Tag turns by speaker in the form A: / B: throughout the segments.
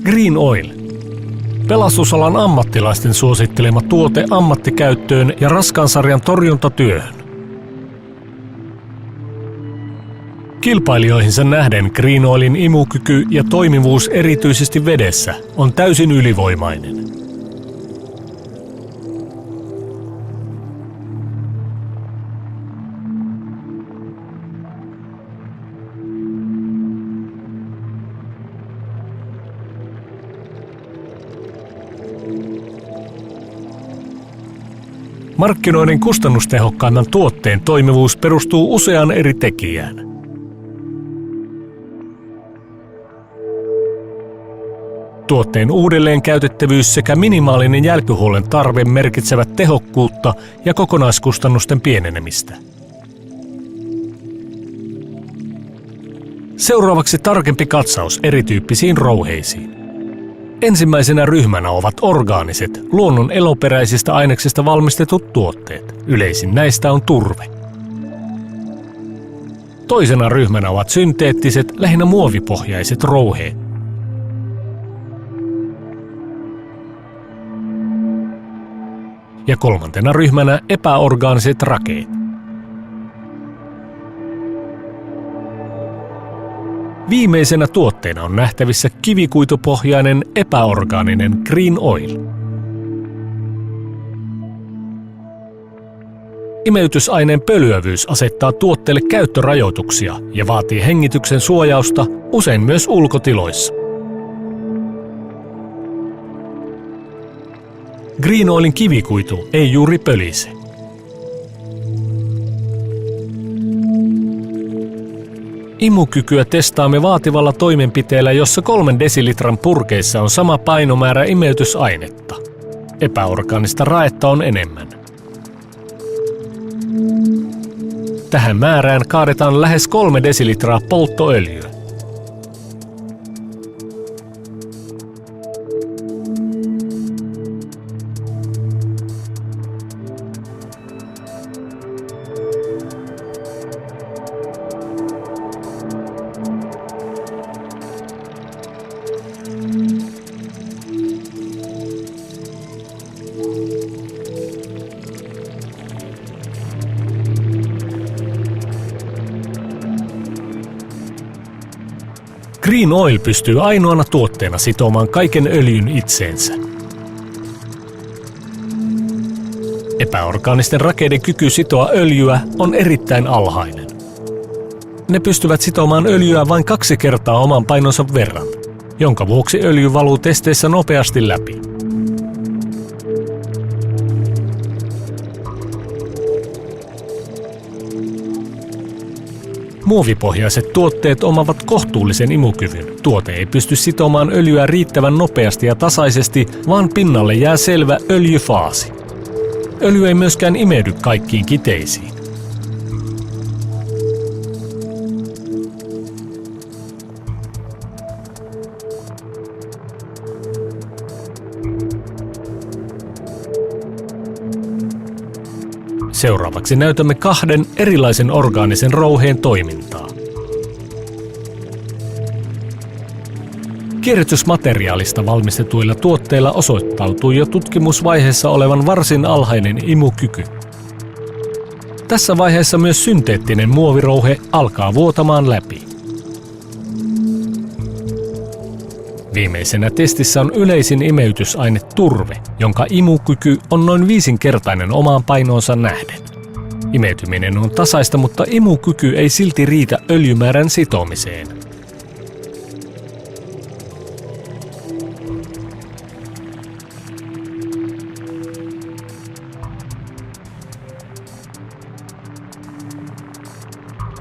A: Green Oil. Pelastusalan ammattilaisten suosittelema tuote ammattikäyttöön ja raskaan sarjan torjuntatyöhön. Kilpailijoihinsa nähden Green Oilin imukyky ja toimivuus erityisesti vedessä on täysin ylivoimainen. Markkinoiden kustannustehokkaimman tuotteen toimivuus perustuu useaan eri tekijään. Tuotteen uudelleenkäytettävyys sekä minimaalinen jälkihuollon tarve merkitsevät tehokkuutta ja kokonaiskustannusten pienenemistä. Seuraavaksi tarkempi katsaus erityyppisiin rouheisiin. Ensimmäisenä ryhmänä ovat orgaaniset, luonnon eloperäisistä aineksista valmistetut tuotteet. Yleisin näistä on turve. Toisena ryhmänä ovat synteettiset, lähinnä muovipohjaiset rouheet. Ja kolmantena ryhmänä epäorgaaniset rakeet. Viimeisenä tuotteena on nähtävissä kivikuitupohjainen epäorgaaninen Green Oil. Imeytysaineen pölyävyys asettaa tuotteelle käyttörajoituksia ja vaatii hengityksen suojausta, usein myös ulkotiloissa. Green Oilin kivikuitu ei juuri pölise. Imukykyä testaamme vaativalla toimenpiteellä, jossa 3 desilitran purkeissa on sama painomäärä imeytysainetta. Epäorgaanista raetta on enemmän. Tähän määrään kaadetaan lähes 3 desilitraa polttoöljyä. Green Oil pystyy ainoana tuotteena sitomaan kaiken öljyn itseensä. Epäorgaanisten rakeiden kyky sitoa öljyä on erittäin alhainen. Ne pystyvät sitomaan öljyä vain 2 kertaa oman painonsa verran, jonka vuoksi öljy valuu testeissä nopeasti läpi. Muovipohjaiset tuotteet omavat kohtuullisen imukyvyn. Tuote ei pysty sitomaan öljyä riittävän nopeasti ja tasaisesti, vaan pinnalle jää selvä öljyfaasi. Öljy ei myöskään imeydy kaikkiin kiteisiin. Seuraavaksi näytämme 2 erilaisen orgaanisen rouheen toimintaa. Kierrätysmateriaalista valmistetuilla tuotteilla osoittautui jo tutkimusvaiheessa olevan varsin alhainen imukyky. Tässä vaiheessa myös synteettinen muovirouhe alkaa vuotamaan läpi. Viimeisenä testissä on yleisin imeytysaine turve, jonka imukyky on noin 5-kertainen omaan painoonsa nähden. Imeytyminen on tasaista, mutta imukyky ei silti riitä öljymäärän sitomiseen.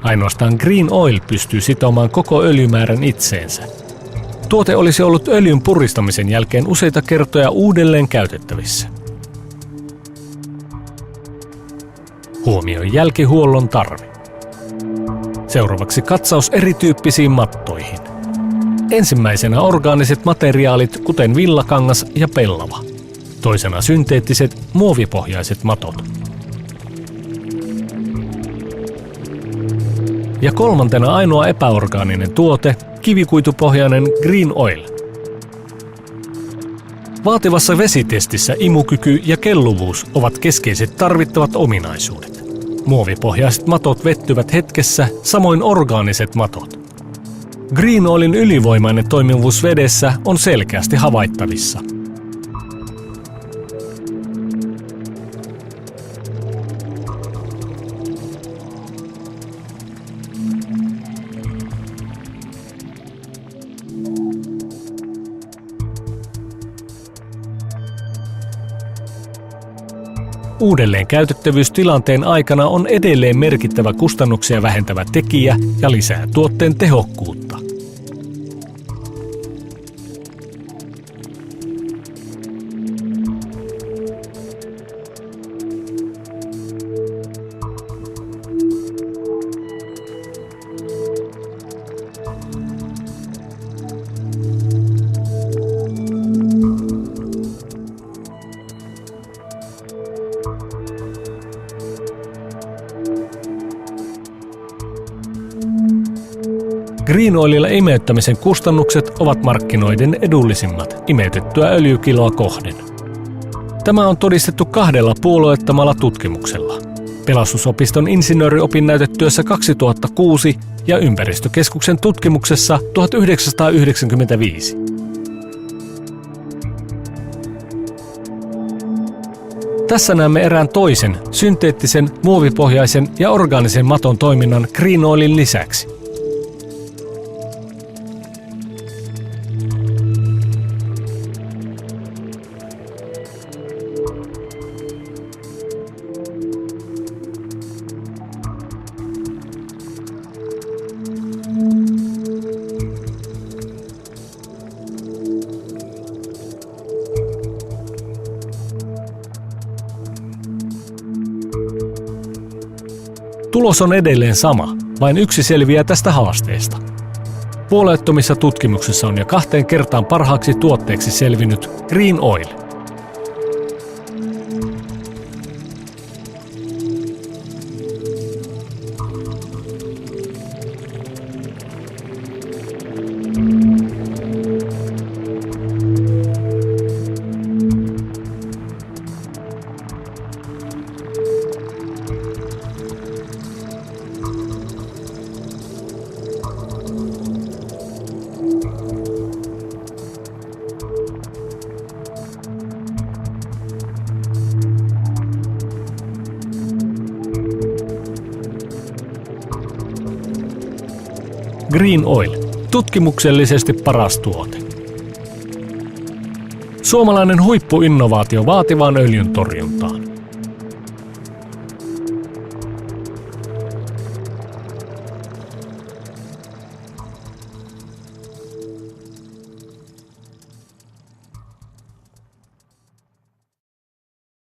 A: Ainoastaan Green Oil pystyy sitomaan koko öljymäärän itseensä. Tuote olisi ollut öljyn puristamisen jälkeen useita kertoja uudelleen käytettävissä. Huomioi jälkihuollon tarve. Seuraavaksi katsaus erityyppisiin mattoihin. Ensimmäisenä orgaaniset materiaalit, kuten villakangas ja pellava. Toisena synteettiset, muovipohjaiset matot. Ja kolmantena ainoa epäorgaaninen tuote, kivikuitupohjainen Green Oil. Vaativassa vesitestissä imukyky ja kelluvuus ovat keskeiset tarvittavat ominaisuudet. Muovipohjaiset matot vettyvät hetkessä, samoin orgaaniset matot. Green Oilin ylivoimainen toimivuus vedessä on selkeästi havaittavissa. Uudelleen käytettävyys tilanteen aikana on edelleen merkittävä kustannuksia vähentävä tekijä ja lisää tuotteen tehokkuutta. Green Oililla imeyttämisen kustannukset ovat markkinoiden edullisimmat imeytettyä öljykiloa kohden. Tämä on todistettu 2 puolueettomalla tutkimuksella. Pelastusopiston insinööriopinnäytetyössä 2006 ja Ympäristökeskuksen tutkimuksessa 1995. Tässä näemme erään toisen, synteettisen, muovipohjaisen ja orgaanisen maton toiminnan Green Oilin lisäksi. Tulos on edelleen sama, vain yksi selviää tästä haasteesta. Puolueettomissa tutkimuksissa on jo 2 kertaan parhaaksi tuotteeksi selvinnyt Green Oil. Green Oil, tutkimuksellisesti paras tuote. Suomalainen huippuinnovaatio vaativaan öljyn torjuntaan.